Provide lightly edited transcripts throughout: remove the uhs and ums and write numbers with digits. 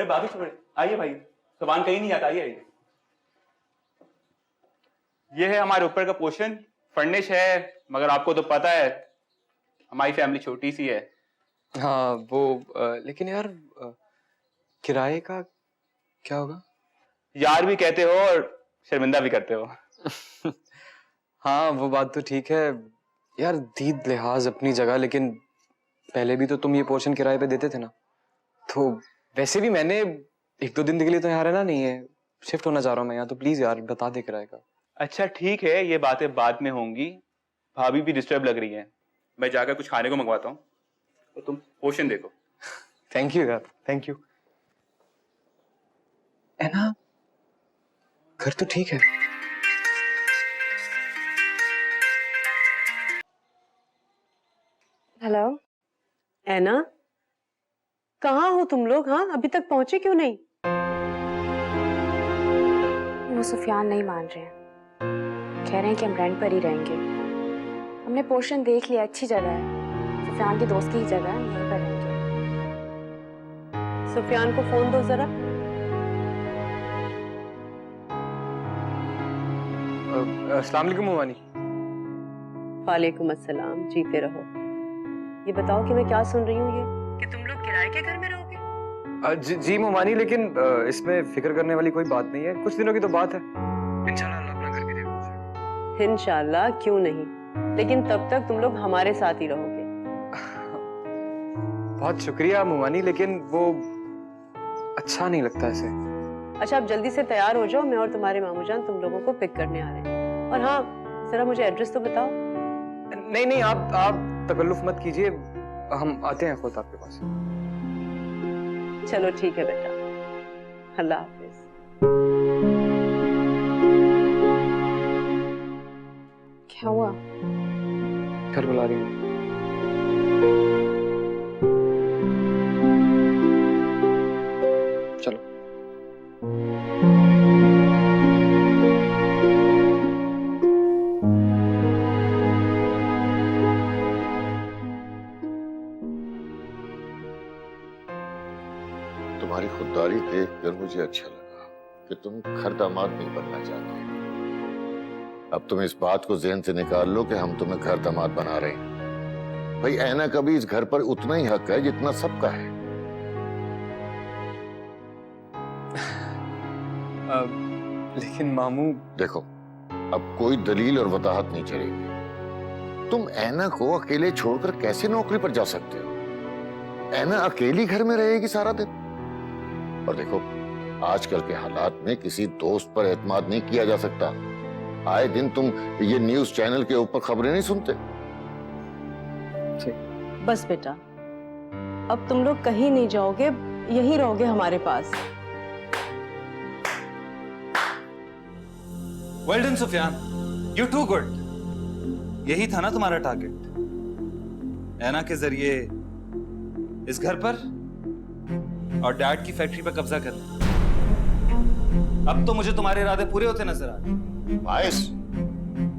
अरे भाभी छोड़े, आइए भाई, सुभान कहीं नहीं आता, आइए। ये है हमारे ऊपर का पोर्शन, फर्निश है, मगर आपको तो पता है हमारी फैमिली छोटी सी है। हाँ वो लेकिन यार किराए का क्या होगा? यार भी कहते हो और शर्मिंदा भी करते हो। हाँ वो बात तो ठीक है यार, दीद लिहाज अपनी जगह, लेकिन पहले भी तो तुम ये पोर्शन किराए पे देते थे ना। तो वैसे भी मैंने 1-2 दिन के लिए तो यहाँ रहना नहीं है, शिफ्ट होना चाह रहा हूँ मैं यहाँ, तो प्लीज यार बता दे किराए का। अच्छा ठीक है, ये बातें बाद में होंगी, भाभी भी डिस्टर्ब लग रही है, मैं जाकर कुछ खाने को मंगवाता हूँ, तो तुम पोर्शन देखो। थैंक यू यार, थैंक यू। है ना, घर तो ठीक है। हेलो ऐना, कहाँ हो तुम लोग? हाँ अभी तक पहुंचे क्यों नहीं? वो सुफियान नहीं मान रहे हैं, कह रहे हैं कि हम रेंट पर ही रहेंगे। हमने पोर्शन देख लिया, अच्छी जगह है, सुफियान के दोस्त की ही जगह है, यहीं पर रहेंगे। सुफियान को फोन दो जरा। अस्सलाम वालेकुम मोमानी। वालेकुम अस्सलाम, जीते रहो। ये बताओ कि मैं क्या सुन रही हूँ ये कि तुम लोग किराए के घर में रहोगे? जी मोमानी, लेकिन इसमें फिक्र करने वाली कोई बात नहीं है, कुछ दिनों की तो बात है, इंशाल्लाह अल्लाह अपना घर भी देगा। इंशाल्लाह, क्यों नहीं, लेकिन तब तक तुम लोग हमारे साथ ही रहोगे। बहुत शुक्रिया मोमानी, लेकिन वो अच्छा नहीं लगता ऐसे। अच्छा आप जल्दी से तैयार हो जाओ, मैं और तुम्हारे मामूजान तुम लोगों को पिक करने आ रहे हैं। और हाँ जरा मुझे एड्रेस तो बताओ। नहीं नहीं, आप तकल्लुफ मत कीजिए, हम आते हैं खुद आपके पास। चलो ठीक है बेटा, अल्लाह हाफिज। क्या हुआ? घर बुला रही हूँ। चलो। तुम्हारी खुददारी देखकर मुझे अच्छा लगा कि तुम घर दामाद नहीं बनना चाहते। अब तुम इस बात को ज़हन से निकाल लो कि हम तुम्हें घर दामाद बना रहे हैं। भाई ऐना का भी इस घर पर उतना ही हक है जितना सबका है। लेकिन मामू देखो, अब कोई दलील और वजाहत नहीं चलेगी। तुम ऐना को अकेले छोड़कर कैसे नौकरी पर जा सकते हो? ऐना अकेली घर में रहेगी सारा दिन। और देखो, आजकल के हालात में किसी दोस्त पर एतमाद नहीं किया जा सकता। आए दिन तुम ये न्यूज चैनल के ऊपर खबरें नहीं सुनते? बस बेटा, अब तुम लोग कहीं नहीं जाओगे, यहीं रहोगे हमारे पास। Well done Sufiyan, you too good. यही था ना तुम्हारा टारगेट, ऐना के जरिए इस घर पर और डैड की फैक्ट्री पर कब्जा करना। अब तो मुझे तुम्हारे इरादे पूरे होते नजर आ रहे। फाइज,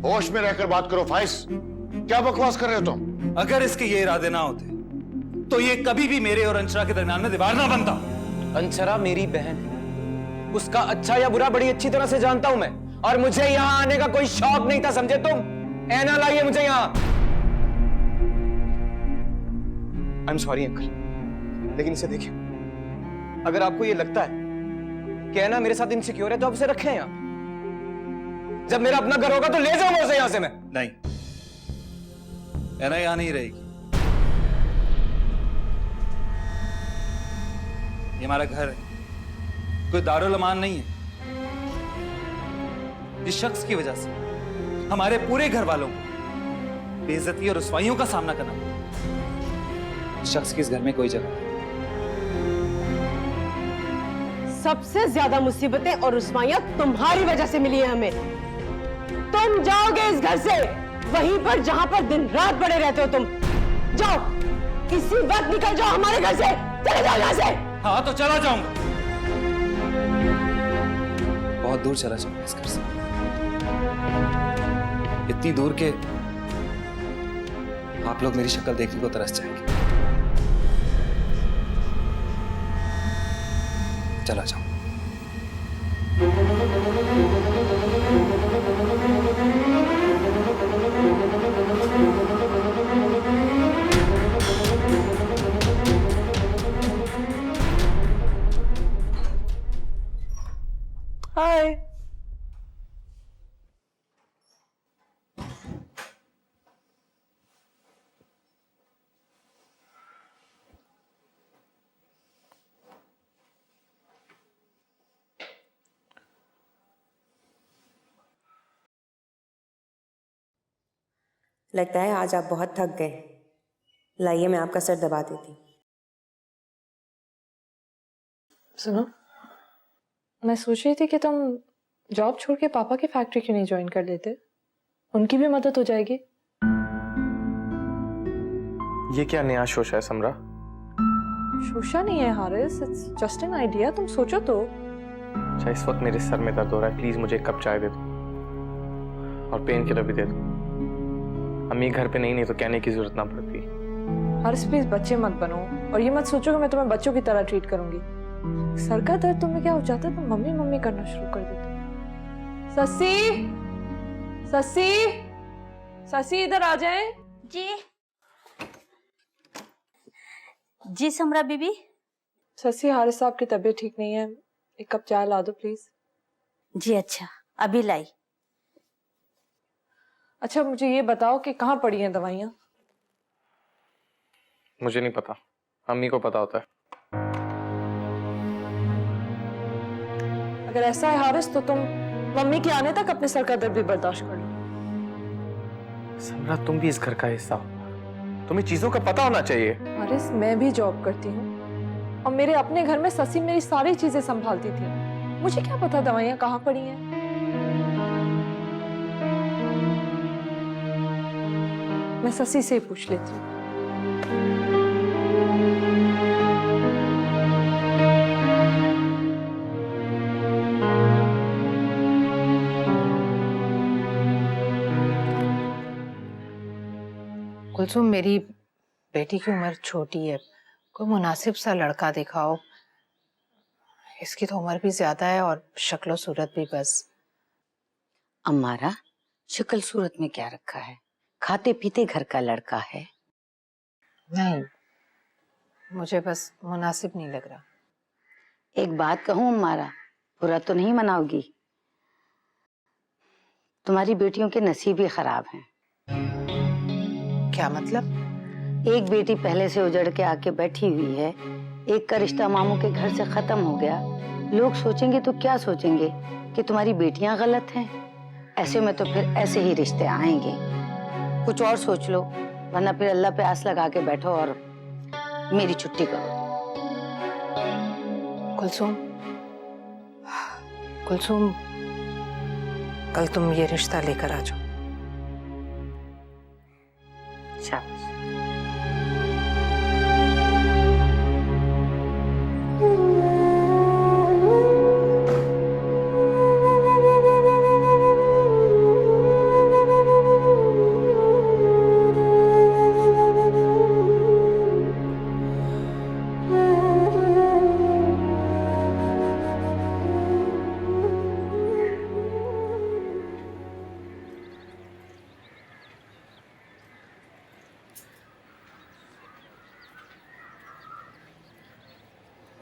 होश में रहकर बात करो। फाइज, क्या बकवास कर रहे हो तुम? अगर इसके ये इरादे ना होते तो ये कभी भी मेरे और अंशरा के दरमियान में दीवार ना बनता। अंशरा मेरी बहन है, उसका अच्छा या बुरा बड़ी अच्छी तरह से जानता हूं मैं, और मुझे यहाँ आने का कोई शौक नहीं था, समझे तुम? ऐना लाइए मुझे यहाँ। आई एम सॉरी अंकल, लेकिन इसे देखिए, अगर आपको ये लगता है कि ऐना मेरे साथ इनसिक्योर है तो आप उसे रखें यहाँ। जब मेरा अपना घर होगा तो ले जाऊंगा उसे यहाँ से मैं। नहीं, ऐना यहां नहीं रहेगी। ये हमारा घर है, कोई दारुल अमान नहीं है। इस शख्स की वजह से हमारे पूरे घर वालों को बेइज्जती और रुसवाइयों का सामना करना पड़ा। इस शख्स की इस घर में कोई जगह नहीं। सबसे ज्यादा मुसीबतें और रुसवाइयां तुम्हारी वजह से मिली है हमें। तुम जाओगे इस घर से वहीं पर जहां पर दिन रात पड़े रहते हो तुम। जाओ, इसी वक्त निकल जाओ हमारे घर से, चले जाओ यहाँ से। हाँ तो चला जाऊंगा, बहुत दूर चला जाऊंगा इस घर से, इतनी दूर के आप लोग मेरी शक्ल देखने को तरस जाएंगे। चला जाओ। हाय। लगता है आज आप बहुत थक गए। लाइए मैं आपका सर दबा देती हूँ। सुनो, मैं सोच रही थी कि तुम जॉब छोड़ के पापा की फैक्ट्री क्यों नहीं ज्वाइन कर लेते? उनकी भी मदद हो जाएगी। ये क्या नया शोशा है समरा? शोशा नहीं है Haris, it's just an idea. तुम सोचो तो। अच्छा, इस वक्त मेरे सर में दर्द हो रहा है, प्लीज मुझे एक कप चाय दे दो और पेन किलर भी दे दो। अम्मी घर पे नहीं तो कहने की जरूरत ना पड़ती। हारिस प्लीज बच्चे मत बनो और ये मत सोचो कि मैं तुम्हें बच्चों की तरह ट्रीट करूंगी। सर का दर्द तुम्हें क्या हो जाता है, तुम मम्मी मम्मी करना शुरू कर देते हो। ससी, ससी, ससी इधर आ जाए। जी जी समरा बीबी। ससी, हारिस साहब की तबीयत ठीक नहीं है, एक कप चाय ला दो प्लीज। जी अच्छा, अभी लाई। अच्छा मुझे ये बताओ कि कहाँ पड़ी हैं दवाइयाँ? मुझे नहीं पता, अम्मी को पता होता है। अगर ऐसा है हारिस तो तुम मम्मी के आने तक अपने सर का दर्द भी बर्दाश्त कर लो। समरा, तुम भी इस घर का हिस्सा हो, तुम्हें चीजों का पता होना चाहिए। हारिस, मैं भी जॉब करती हूँ और मेरे अपने घर में ससी मेरी सारी चीजें संभालती थी। मुझे क्या पता दवाइयाँ कहाँ पड़ी हैं। मैं ससी से ही पूछ लेती हूँ। कुलसुम, मेरी बेटी की उम्र छोटी है, कोई मुनासिब सा लड़का दिखाओ। इसकी तो उम्र भी ज्यादा है और शक्ल सूरत भी बस। अम्मारा, शक्ल सूरत में क्या रखा है? खाते पीते घर का लड़का है। नहीं, मुझे बस मुनासिब नहीं लग रहा। एक बात कहूँ अम्मारा, बुरा तो नहीं मनाओगी? तुम्हारी बेटियों के नसीब ही खराब हैं। क्या मतलब? एक बेटी पहले से उजड़ के आके बैठी हुई है, एक का रिश्ता मामू के घर से खत्म हो गया। लोग सोचेंगे तो क्या सोचेंगे कि तुम्हारी बेटियां गलत हैं। ऐसे में तो फिर ऐसे ही रिश्ते आएंगे। कुछ और सोच लो, वरना फिर अल्लाह पे आस लगा के बैठो और मेरी छुट्टी करो। कुलसुम, कुलसुम, कल तुम ये रिश्ता लेकर आ जाओ। शाबाश।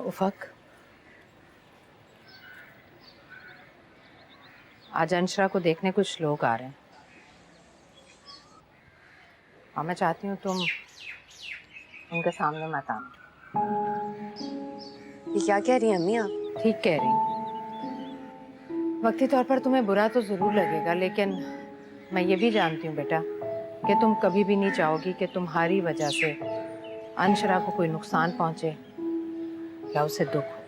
उफक, आज अंशरा को देखने कुछ लोग आ रहे हैं और मैं चाहती हूँ तुम उनके सामने मत आना। ये क्या कह रही हैं अम्मी आप? ठीक कह रही हूँ। वक्ती तौर पर तुम्हें बुरा तो जरूर लगेगा, लेकिन मैं ये भी जानती हूँ बेटा कि तुम कभी भी नहीं चाहोगी कि तुम्हारी वजह से अंशरा को कोई नुकसान पहुंचे या उसे दुख हो।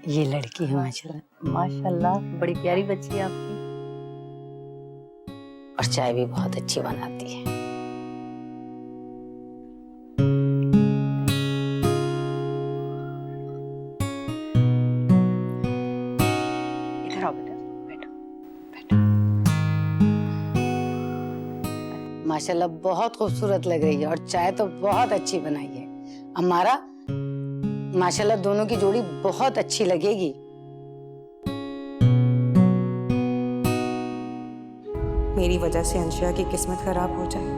ये लड़की है माशाल्लाह। माशाल्लाह, बड़ी प्यारी बच्ची है आपकी। और चाय भी बहुत अच्छी बनाती है। इधर आओ बेटा, बैठो। माशाल्लाह बहुत खूबसूरत लग रही है और चाय तो बहुत अच्छी बनाई है। हमारा माशाल्लाह दोनों की जोड़ी बहुत अच्छी लगेगी। मेरी वजह से अंशिया की किस्मत खराब हो जाए,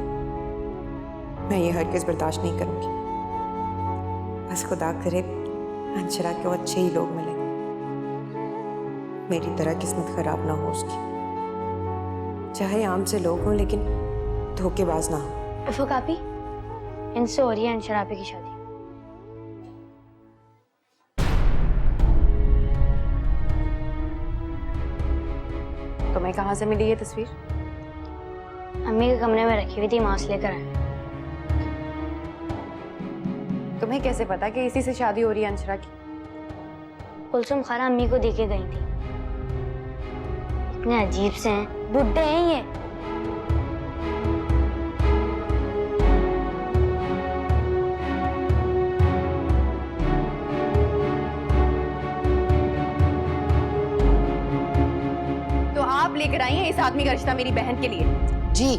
मैं ये हरगिज़ बर्दाश्त नहीं करूंगी। बस खुदा करे अंशिया को अच्छे ही लोग मिले, मेरी तरह किस्मत खराब ना हो उसकी। चाहे आम से लोग हों लेकिन धोखेबाज ना हो। उफक आपी, इनसे हो रही है अंशर आपी की शादी। तुम्हें कहाँ से मिली ये तस्वीर? अम्मी के कमरे में रखी हुई थी, मांस लेकर आए। तुम्हें कैसे पता कि इसी से शादी हो रही है अंशरा की? कुलसुम खाला अम्मी को देके गई थी। इतने अजीब से हैं, बुड्ढे हैं ये। तो आप लेकर आई हैं इस आदमी का रिश्ता मेरी बहन के लिए? जी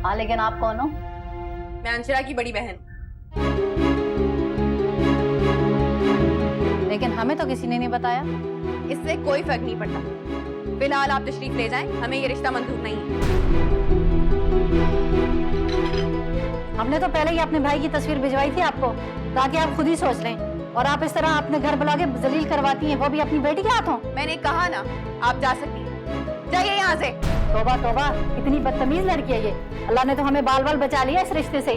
हाँ, लेकिन आप कौन हो? मैं अंशरा की बड़ी बहन। लेकिन हमें तो किसी ने नहीं बताया। इससे कोई फर्क नहीं पड़ता। फिलहाल आप तशरीफ ले जाएं, हमें ये रिश्ता मंजूर नहीं है। हमने तो पहले ही अपने भाई की तस्वीर भिजवाई थी आपको, ताकि आप खुद ही सोच लें। और आप इस तरह अपने घर बुला के जलील करवाती हैं, वो भी अपनी बेटी के हाथों। मैंने कहा ना, आप जा सकती हैं। जाइए यहाँ से। तौबा तौबा, इतनी बदतमीज लड़की है ये। अल्लाह ने तो हमें बाल बाल बचा लिया इस रिश्ते से।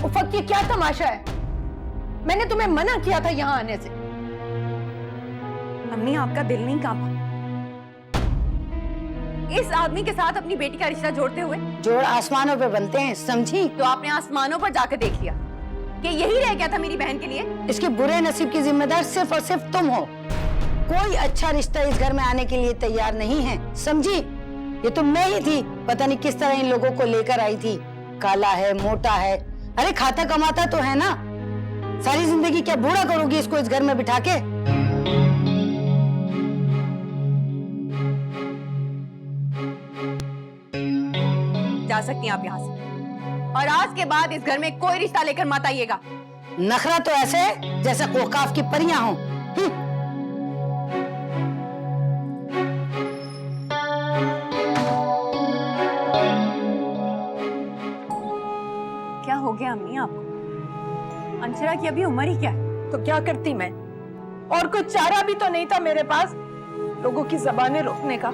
उफक, ये क्या तमाशा है? मैंने तुम्हें मना किया था यहाँ आने से। अम्मी, आपका दिल नहीं कांपा इस आदमी के साथ अपनी बेटी का रिश्ता जोड़ते हुए? जोड़ आसमानों पे बनते हैं, समझी? तो आपने आसमानों पर जाकर देख लिया कि यही रह गया था मेरी बहन के लिए? इसके बुरे नसीब की जिम्मेदार सिर्फ और सिर्फ तुम हो। कोई अच्छा रिश्ता इस घर में आने के लिए तैयार नहीं है, समझी? ये तो मैं ही थी, पता नहीं किस तरह इन लोगों को लेकर आई थी। काला है, मोटा है, अरे खाता कमाता तो है ना। सारी जिंदगी क्या बूढ़ा करोगी इसको इस घर में बिठा के? जा सकती हैं आप यहाँ से, और आज के बाद इस घर में कोई रिश्ता लेकर मत आइएगा। नखरा तो ऐसे है जैसे कोकाफ की परियां हों। क्या हो गया अम्मी आपको? अंशरा की अभी उम्र ही क्या है? तो क्या करती मैं? और कुछ चारा भी तो नहीं था मेरे पास लोगों की जबानें रोकने का।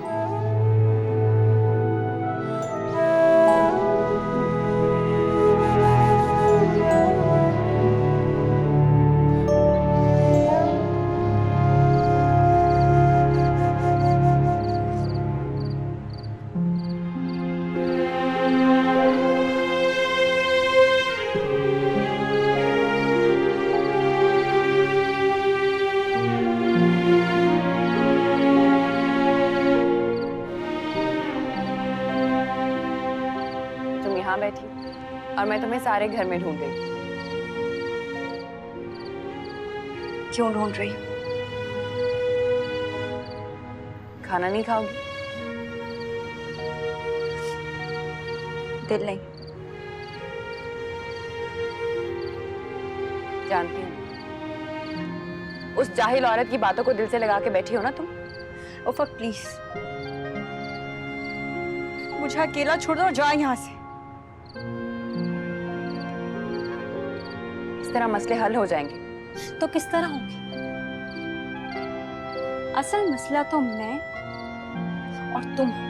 यहाँ बैठी और मैं तुम्हें सारे घर में ढूंढ रही। क्यों ढूंढ रही? खाना नहीं खाओगी? दिल नहीं? जानती हूँ, उस जाहिल औरत की बातों को दिल से लगा के बैठी हो ना तुम। उफक, प्लीज मुझे अकेला छोड़ दो और जाओ यहाँ से। इस तरह मसले हल हो जाएंगे। तो किस तरह होंगे? असल मसला तो मैं और तुम हो।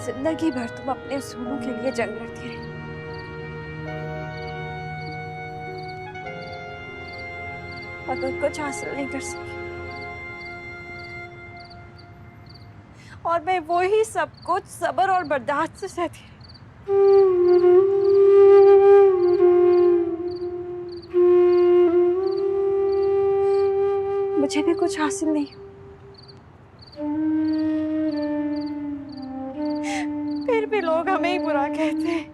जिंदगी भर तुम अपने असूलों के लिए जंग लड़ती रही, अगर कुछ हासिल नहीं कर सकी और मैं वही सब कुछ सब्र और बर्दाश्त से सहती रही। मुझे भी कुछ हासिल नहीं, फिर भी लोग हमें ही बुरा कहते हैं।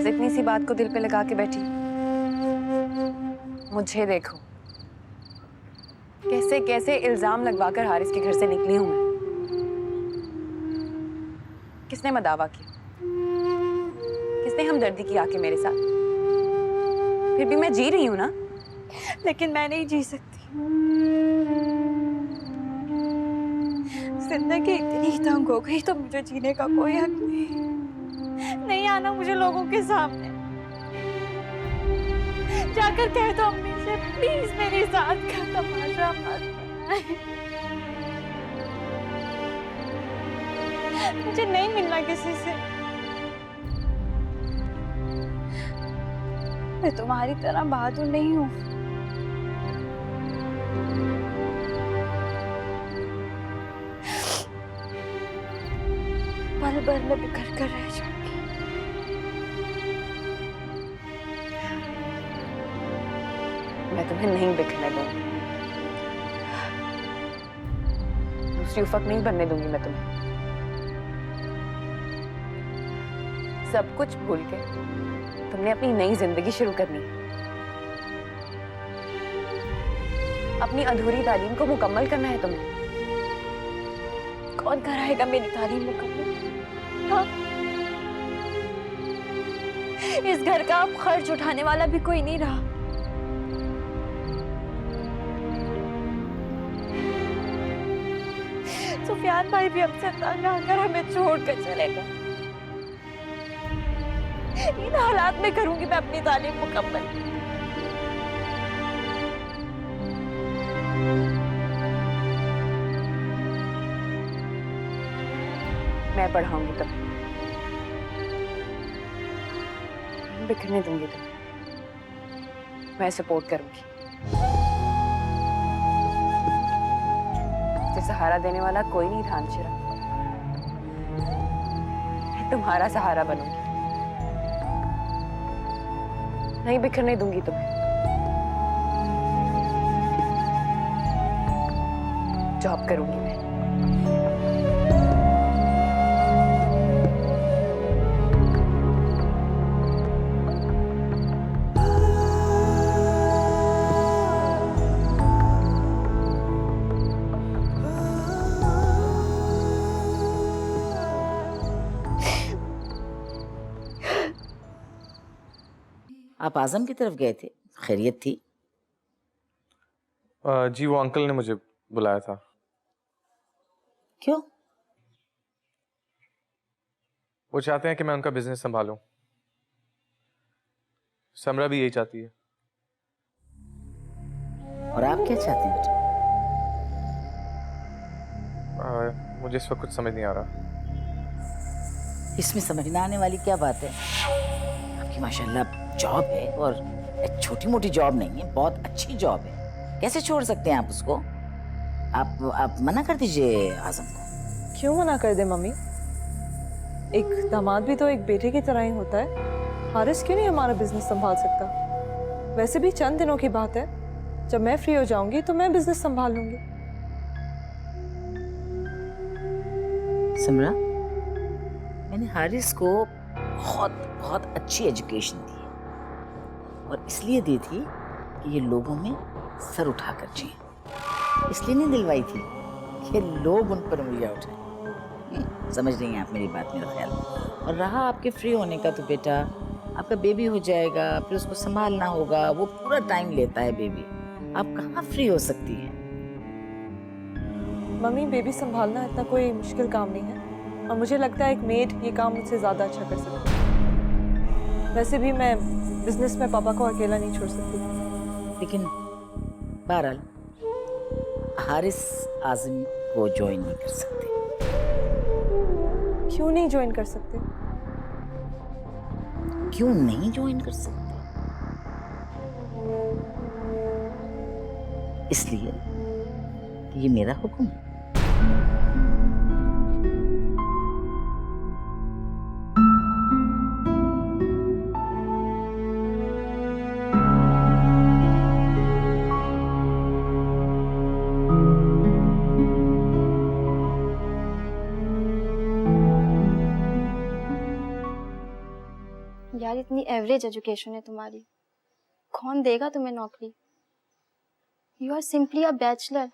इतनी सी बात को दिल पे लगा के बैठी। मुझे देखो कैसे कैसे इल्जाम लगवाकर हारिस के घर से निकली हूं मैं। किसने मदावा किया, किसने हमदर्दी की आके मेरे साथ? फिर भी मैं जी रही हूं ना। लेकिन मैं नहीं जी सकती। जिंदगी इतनी तंग हो गई तो मुझे जीने का कोई हक नहीं आना मुझे लोगों के सामने। जाकर कह दो अम्मी से प्लीज मेरे साथ का तमाशा मत बनाए। मुझे नहीं मिलना किसी से। मैं तुम्हारी तरह बहादुर नहीं हूँ। पल भर में बिखर कर रह जाऊंगी। मैं तुम्हें नहीं बिखरने दूंगी, दूसरी उफक नहीं बनने दूंगी मैं तुम्हें। सब कुछ भूल के तुमने अपनी नई जिंदगी शुरू करनी है। अपनी अधूरी तालीम को मुकम्मल करना है तुम्हें। कौन कराएगा मेरी तालीम मुकम्मल? हाँ? इस घर का अब खर्च उठाने वाला भी कोई नहीं रहा। सुफियान भाई भी हमसे तंग आकर हमें छोड़कर चलेगा। इन हालात में करूंगी मैं अपनी तालीम मुकम्मल। मैं पढ़ाऊंगी तुम्हें, बिखरने दूंगी तुम्हें। मैं सपोर्ट करूंगी। मुझे सहारा देने वाला कोई नहीं था अंशिरा। मैं तुम्हारा सहारा बनूंगी। नहीं बिखरने दूंगी तुम्हें। जॉब करूंगी मैं। आप आजम की तरफ गए थे, खैरियत थी? जी वो अंकल ने मुझे बुलाया था। क्यों? वो चाहते हैं कि मैं उनका बिजनेस संभालूं। समरा भी यही चाहती है। और आप क्या चाहते हैं? मुझे इस वक्त कुछ समझ नहीं आ रहा। इसमें समझना आने वाली क्या बात है? आपकी माशाल्लाह जॉब है, और छोटी मोटी जॉब नहीं है, बहुत अच्छी जॉब है। कैसे छोड़ सकते हैं आप उसको? आप मना कर दीजिए आजम को। क्यों मना कर दे मम्मी? एक दामाद भी तो एक बेटे की तरह ही होता है। हारिस क्यों नहीं हमारा बिजनेस संभाल सकता? वैसे भी चंद दिनों की बात है। जब मैं फ्री हो जाऊंगी तो मैं बिजनेस संभाल लूंगी। समरा, मैंने हारिस को बहुत बहुत अच्छी एजुकेशन दी है, और इसलिए दी थी कि ये लोगों में सर उठा कर जिए। इसलिए नहीं दिलवाई थी कि लोग उन पर उंगलियां उठाएं। समझ रही हैं आप मेरी बात, मेरा ख्याल। और रहा आपके फ्री होने का, तो बेटा आपका बेबी हो जाएगा, फिर उसको संभालना होगा, वो पूरा टाइम लेता है बेबी। आप कहाँ फ्री हो सकती हैं? मम्मी, बेबी संभालना इतना कोई मुश्किल काम नहीं है, और मुझे लगता है एक मेड ये काम मुझसे ज़्यादा अच्छा कर सकती है। वैसे भी मैं बिजनेस में पापा को अकेला नहीं छोड़ सकती। लेकिन बहरहाल हारिस आज़म को ज्वाइन नहीं कर सकते। क्यों नहीं ज्वाइन कर सकते? क्यों नहीं ज्वाइन कर सकते? इसलिए कि ये मेरा हुक्म है। यार इतनी एवरेज एजुकेशन है तुम्हारी, कौन देगा तुम्हें नौकरी? You are simply a bachelor.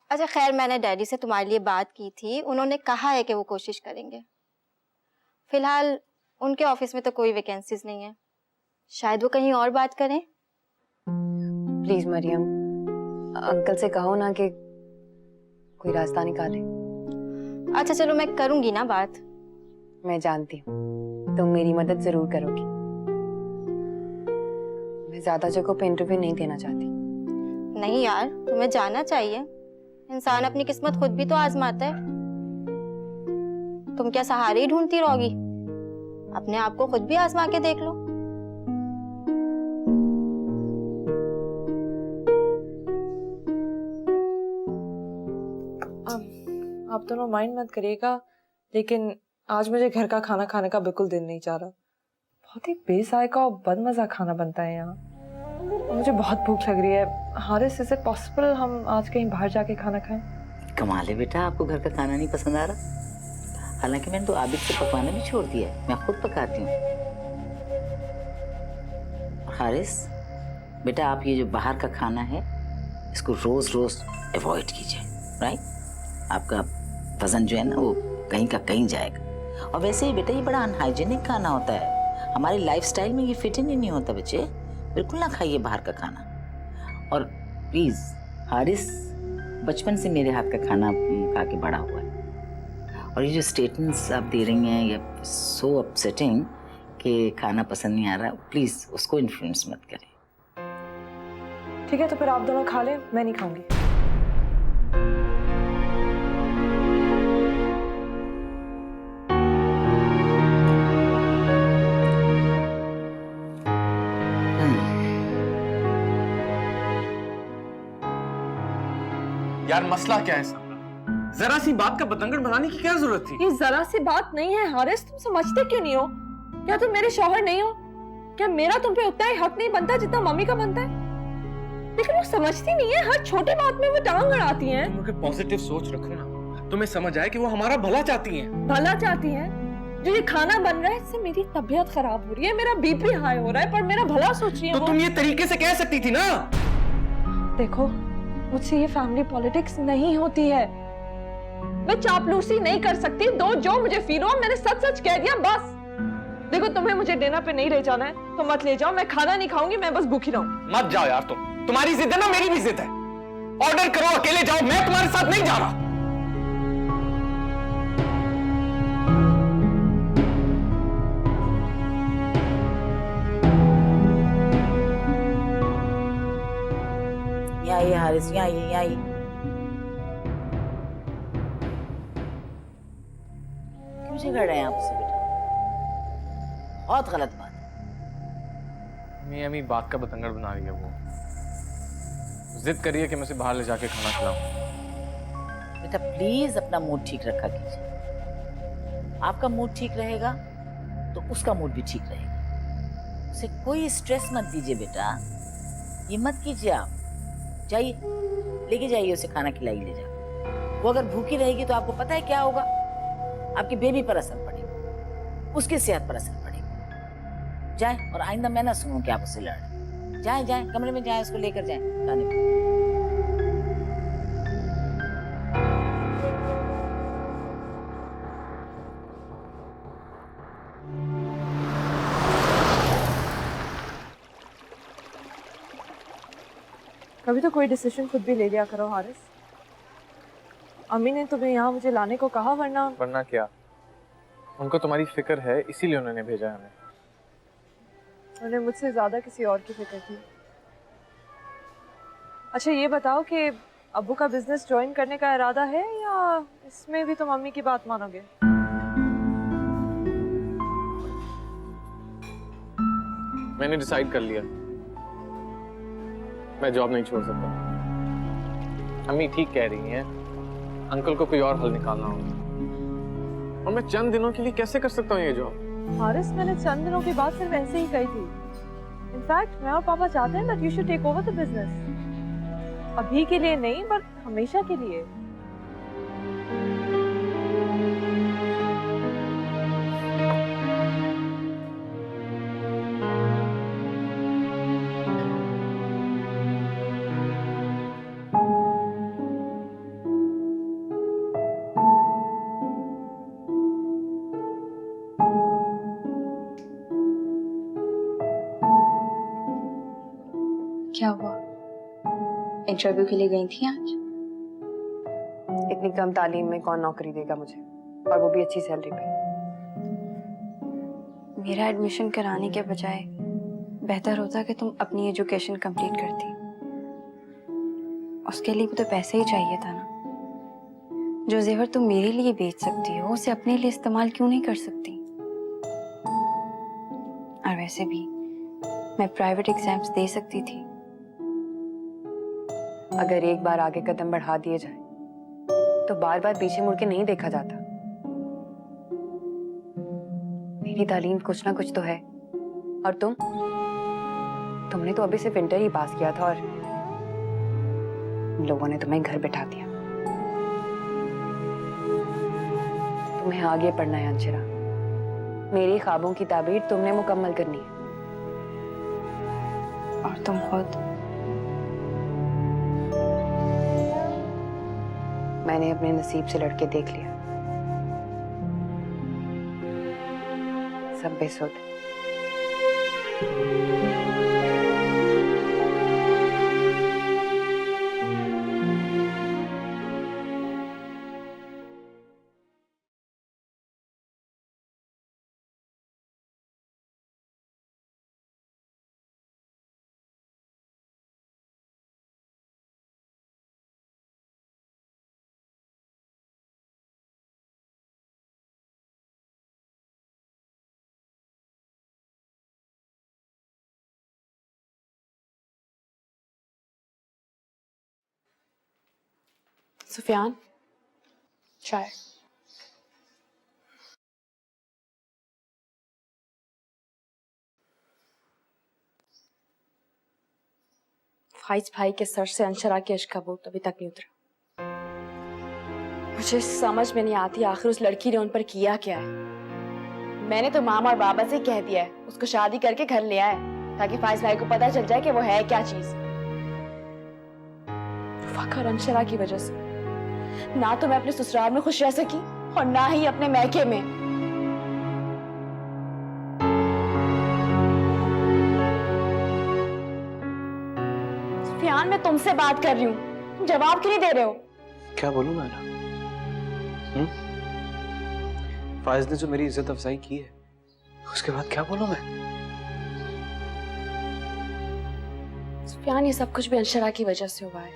अच्छा खैर, मैंने डैडी से तुम्हारे लिए बात की थी, उन्होंने कहा है कि वो कोशिश करेंगे। फिलहाल उनके ऑफिस में तो कोई वैकेंसीज नहीं है, शायद वो कहीं और बात करें। प्लीज मरियम, अंकल से कहो ना कि कोई रास्ता निकाले। अच्छा चलो, मैं करूंगी ना बात। मैं जानती हूँ तुम मेरी मदद जरूर करोगी। मैं ज्यादा जगह पे इंटरव्यू नहीं देना चाहती। नहीं यार, तुम्हें जाना चाहिए। इंसान अपनी किस्मत खुद भी तो आजमाता है। तुम क्या सहारे ही ढूंढती रहोगी? अपने आप को खुद भी आजमा के देख लो। आप दोनों माइंड मत करिएगा, लेकिन आज मुझे घर का खाना खाने का बिल्कुल दिल नहीं चाह रहा। बहुत ही बेजायका और बदमजा खाना बनता है यहाँ, और मुझे बहुत भूख लग रही है। हारिस, इज इट पॉसिबल हम आज कहीं बाहर जाके खाना खाएं? कमाल है बेटा, आपको घर का खाना नहीं पसंद आ रहा? हालांकि मैंने तो आबिद से पकवाना भी छोड़ दिया है, मैं खुद पकाती हूँ। हारिस बेटा, आप ये जो बाहर का खाना है इसको रोज रोज अवॉइड कीजिए, राइट? आपका वजन जो है ना वो कहीं का कहीं जाएगा। और वैसे ही बेटा ये बड़ा अनहाइजीनिक खाना होता है, हमारी लाइफस्टाइल में ये फिट ही नहीं होता बच्चे। बिल्कुल ना खाइए बाहर का खाना। और प्लीज हारिस बचपन से मेरे हाथ का खाना खा के बड़ा हुआ है, और ये जो स्टेटमेंट्स आप दे रही हैं ये सो अपसेटिंग कि खाना पसंद नहीं आ रहा, प्लीज उसको इन्फ्लुएंस मत करें। ठीक है, तो फिर आप दोनों खा लें, मैं नहीं खाऊंगी। यार मसला क्या है सब? जरा सी बात का बतंगड़ बनाने की क्या जरूरत थी? ये जरा सी बात नहीं है हारिस, तुम समझते क्यों नहीं हो? क्या तुम मेरे शौहर नहीं हो? क्या मेरा तुम पे उतना ही हक नहीं बनता जितना मम्मी का बनता है? लेकिन वो समझती नहीं है, हर छोटी बात में वो टांग अड़ाती हैं। तुम लोग पॉजिटिव सोच रखो ना, तुम्हें समझ आए कि वो हमारा भला चाहती हैं। भला चाहती हैं? जो ये खाना बन रहा है इससे मेरी तबीयत खराब हो रही है, मेरा बीपी हाई हो रहा है, पर मेरा भला सोच रही है। तो तुम ये तरीके से कह सकती थी ना। देखो, मुझसे ये फैमिली पॉलिटिक्स नहीं होती है। मैं चापलूसी नहीं कर सकती। दो जो मुझे फील हो, मैंने सच सच कह दिया बस। देखो, तुम्हें मुझे डिनर पे नहीं ले जाना है तो मत ले जाओ, मैं खाना नहीं खाऊंगी, मैं बस भूखी रहूंगी। मत जाओ यार, तुम्हारी जिद है ना, मेरी भी जिद है। ऑर्डर करो, अकेले जाओ, मैं तुम्हारे साथ नहीं जा रहा। यहाँ आइए हारिस, यहाँ आइए, यहाँ आइए। क्यों झगड़ रहे हैं आपसे बेटा? बहुत गलत बात है। अम्मी बात का बतंगड़ बना रही है वो, जिद करिए कि मैं उसे बाहर ले जाके खाना खिलाऊं। बेटा प्लीज अपना मूड ठीक रखा कीजिए। आपका मूड ठीक रहेगा तो उसका मूड भी ठीक रहेगा। उसे कोई स्ट्रेस मत दीजिए बेटा, ये मत कीजिए आप। जाइए, लेके जाइए उसे, खाना खिलाइए ले जा। वो अगर भूखी रहेगी तो आपको पता है क्या होगा? आपकी बेबी पर असर पड़ेगा, उसकी सेहत पर असर पड़ेगा। जाए, और आइंदा मैं ना सुनूं कि आप उससे लड़ रहे। जाए जाए, कमरे में जाए, उसको लेकर जाए खाने को। कभी तो कोई डिसीजन खुद भी ले लिया करो हारिस। अम्मी ने तुम्हें यहाँ मुझे लाने को कहा, वरना क्या? उनको तुम्हारी फिक्र है, इसीलिए उन्होंने भेजा हमें। उन्हें मुझसे ज्यादा किसी और की फिक्र थी। अच्छा ये बताओ कि अब्बू का बिजनेस ज्वाइन करने का इरादा है या इसमें भी तुम अम्मी की बात मानोगे? मैंने डिसाइड कर लिया, मैं जॉब नहीं छोड़ सकता। अम्मी ठीक कह रही हैं, अंकल को कोई और हल निकालना होगा। और मैं चंद दिनों के लिए कैसे कर सकता हूँ ये जॉब? हारिस, मैंने चंद दिनों की बात सिर्फ ऐसे ही कही थी। इनफैक्ट मैं और पापा चाहते हैं that you should take over the business. अभी के लिए नहीं, पर हमेशा के लिए। क्या हुआ? इंटरव्यू के लिए गई थी आज? इतनी कम तालीम में कौन नौकरी देगा मुझे, और वो भी अच्छी सैलरी पे। मेरा एडमिशन कराने के बजाय बेहतर होता कि तुम अपनी एजुकेशन कंप्लीट करती। उसके लिए भी तो पैसे ही चाहिए था ना। जो जेवर तुम मेरे लिए बेच सकती हो उसे अपने लिए इस्तेमाल क्यों नहीं कर सकती? और वैसे भी मैं प्राइवेट एग्जाम्स दे सकती थी। अगर एक बार आगे कदम बढ़ा दिए जाए तो बार बार पीछे मुड़ के नहीं देखा जाता। मेरी तालीम कुछ ना कुछ तो है, और तुमने तो अभी सिर्फ इंटर ही पास किया था और लोगों ने तुम्हें घर बैठा दिया। तुम्हें आगे पढ़ना है अंशिरा। मेरी ख्वाबों की ताबीर तुमने मुकम्मल करनी है। और तुम खुद? मैंने अपने नसीब से लड़के देख लिया, सब बेसुध। सुफियान, चाय। फाइज भाई के सर से अंशरा के इश्क का बोझ अभी तक नहीं उतरा। मुझे समझ में नहीं आती आखिर उस लड़की ने उन पर किया क्या है। मैंने तो मामा और बाबा से कह दिया है उसको शादी करके घर ले आए, ताकि फाइज भाई को पता चल जाए कि वो है क्या चीज। फकर अंशरा की वजह से ना तो मैं अपने ससुराल में खुश रह सकी और ना ही अपने मैके में। सुफियान, मैं तुमसे बात कर रही हूँ, तुम जवाब क्यों नहीं दे रहे हो? क्या बोलूं मैं? फाइज ने जो मेरी इज्जत अफजाई की है उसके बाद क्या बोलूं मैं? सुफियान, ये सब कुछ भी अंशरा की वजह से हुआ है।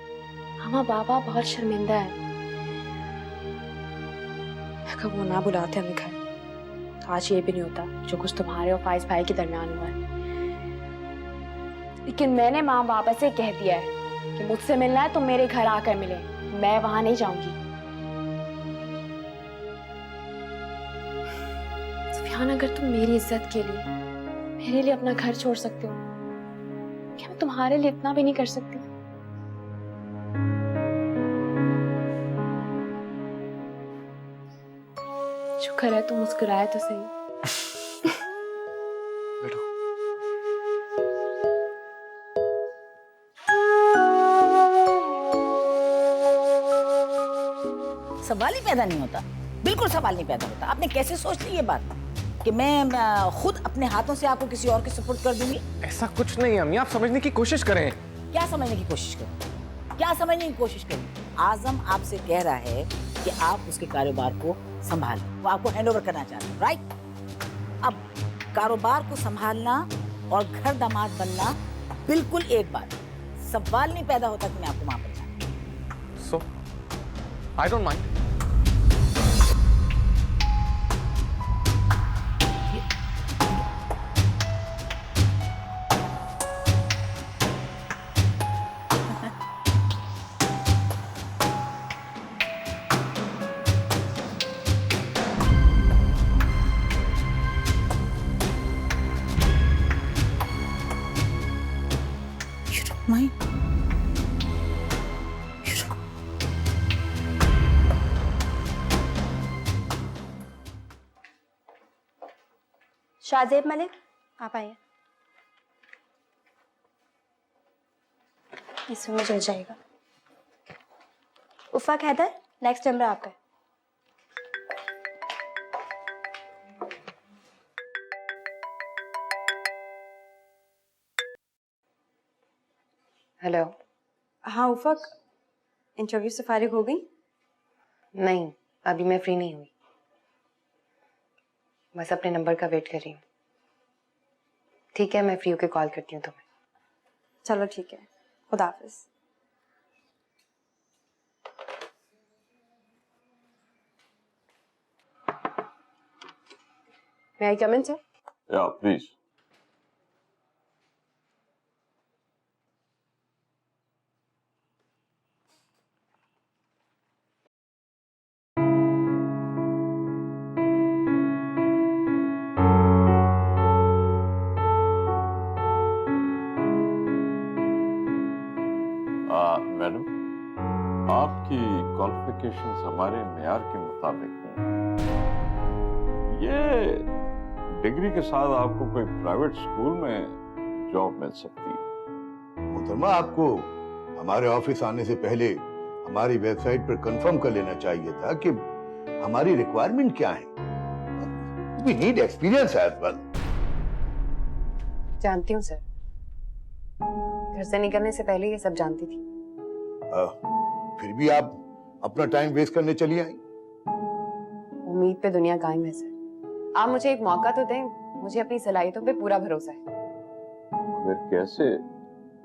मामा बाबा बहुत शर्मिंदा है। अगर वो ना बुलाते हमें घर तो आज ये भी नहीं होता जो कुछ तुम्हारे और फाइज भाई के दरमियान हुआ है। लेकिन मैंने माँ बाबा से कह दिया है कि मुझसे मिलना है तो मेरे घर आकर मिले, मैं वहां नहीं जाऊंगी। सुफियान, अगर तुम मेरी इज्जत के लिए मेरे लिए अपना घर छोड़ सकते हो, क्या मैं तुम्हारे लिए इतना भी नहीं कर सकती? शुक्र है तुम मुस्कुराए तो सही। बैठो। सवाल ही पैदा नहीं होता, बिल्कुल सवाल नहीं पैदा होता। आपने कैसे सोच ली ये बात कि मैं खुद अपने हाथों से आपको किसी और के सुपुर्द कर दूंगी? ऐसा कुछ नहीं है अम्मी, आप समझने की कोशिश करें। क्या समझने की कोशिश करें? क्या समझने की कोशिश करें? आजम आपसे कह रहा है कि आप उसके कारोबार को संभालें, वो आपको हैंडओवर करना चाहते हैं, राइट? अब कारोबार को संभालना और घर दामाद बनना बिल्कुल एक बात। सवाल नहीं पैदा होता कि मैं आपको वहां पर जाऊं। सो आई डोंट माइंड। माही शाहजेब मलिक, आप आइए। इसमें चल जाएगा। उफ़ाक हैदर, नेक्स्ट नंबर आपका है। हेलो। हाँ उफ़ाक, इंटरव्यू से फारिग हो गई? नहीं, अभी मैं फ्री नहीं हुई, बस अपने नंबर का वेट कर रही हूँ। ठीक है, मैं फ्री होके कॉल करती हूँ तुम्हें। चलो ठीक है, खुदा हाफिज़। May I come in, sir? Yeah, please. Madam, आपकी क्वालिफिकेशंस हमारे मेयार के मुताबिक हैं। ये डिग्री के साथ आपको कोई प्राइवेट स्कूल में जॉब मिल सकती है। मोहतरमा, आपको हमारे ऑफिस आने से पहले हमारी वेबसाइट पर कंफर्म कर लेना चाहिए था कि हमारी रिक्वायरमेंट क्या है। We need experience as well. जानती हूँ सर, घर से निकलने से पहले ये सब जानती थी। फिर भी आप अपना टाइम वेस्ट करने चली आई। उम्मीद पे दुनिया कायम है सर। आप मुझे एक मौका तो दें, मुझे अपनी सलाहियतों पे पूरा भरोसा है। फिर कैसे?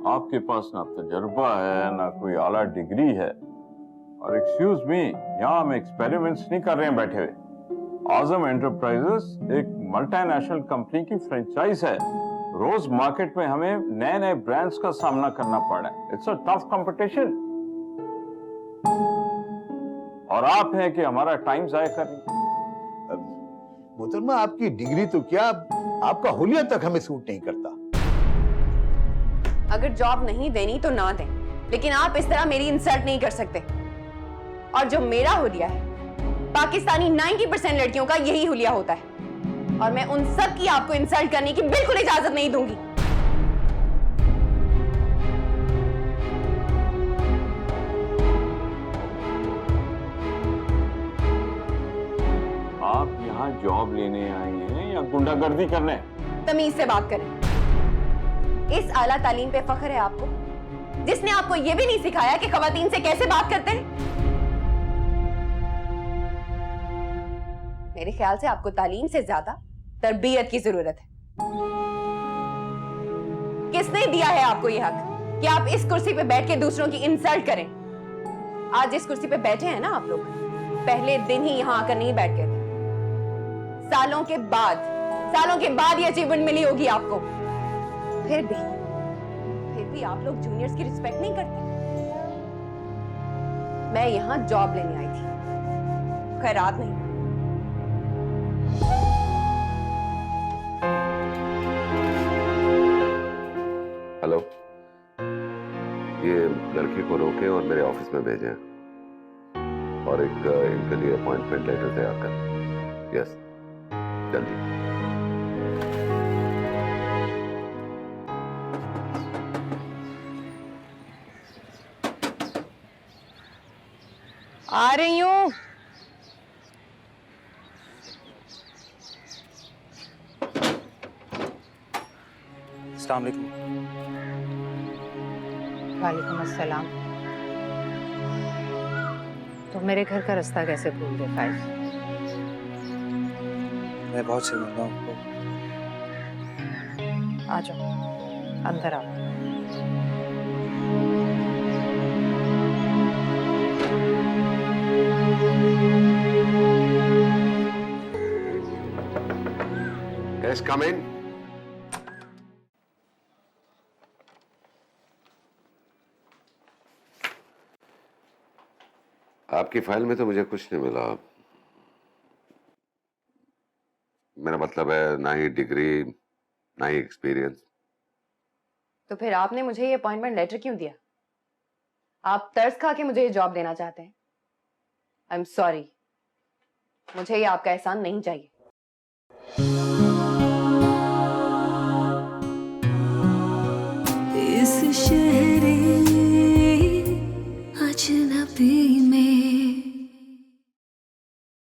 आपके पास ना तजुर्बा है, ना कोई आला डिग्री है, और एक्सक्यूज मी, यहाँ हम एक्सपेरिमेंट्स नहीं कर रहे हैं बैठे हुए। आजम एंटरप्राइजेस एक मल्टीनेशनल कंपनी की फ्रेंचाइज है। रोज मार्केट में हमें नए नए ब्रांड्स का सामना करना पड़ रहा है। इट्स अ टफ कंपटीशन, और आप हैं कि हमारा टाइम जाया कर रही हैं। मोहतरमा, आपकी डिग्री तो क्या, आपका हुलिया तक हमें सूट नहीं करता। अगर जॉब नहीं देनी तो ना दें, लेकिन आप इस तरह मेरी इंसल्ट नहीं कर सकते। और जो मेरा हुलिया है, पाकिस्तानी 90% लड़कियों का यही हुलिया होता है, और मैं उन सब की आपको इंसल्ट करने की बिल्कुल इजाजत नहीं दूंगी। आप यहाँ जॉब लेने आए हैं या गुंडागर्दी करने? तमीज से बात करें। इस आला तालीम पे फख्र है आपको, जिसने आपको यह भी नहीं सिखाया कि खवातीन से कैसे बात करते हैं। मेरे ख्याल से आपको तालीम से ज्यादा तरबियत की जरूरत है। किसने दिया है आपको यह हक कि आप इस कुर्सी पे बैठ के दूसरों की इंसल्ट करें? आज इस कुर्सी पे बैठे हैं ना आप लोग, पहले दिन ही यहां आकर नहीं बैठ गए थे। सालों के बाद ये अचीवमेंट मिली होगी आपको। फिर भी आप लोग जूनियर्स की रिस्पेक्ट नहीं करते। मैं यहां जॉब लेने आई थी, खैरात नहीं। हेलो, ये लड़की को रोके और मेरे ऑफिस में भेजें, और एक इनके लिए अपॉइंटमेंट लेटर तैयार कर। यस, जल्दी। आ रही हूँ। अस्सलाम वालेकुम। वालेकुम अस्सलाम। तो मेरे घर का रास्ता कैसे भूल गए फाइज? मैं बहुत शर्मिंदा हूँ। आ जाओ, अंदर आओ। Yes, come in. आपकी फाइल में तो मुझे कुछ नहीं मिला। मेरा मतलब है, ना ही डिग्री, ना ही एक्सपीरियंस। तो फिर आपने मुझे ये अपॉइंटमेंट लेटर क्यों दिया? आप तरस खा के मुझे ये जॉब देना चाहते हैं? आई एम सॉरी, मुझे ये आपका एहसान नहीं चाहिए।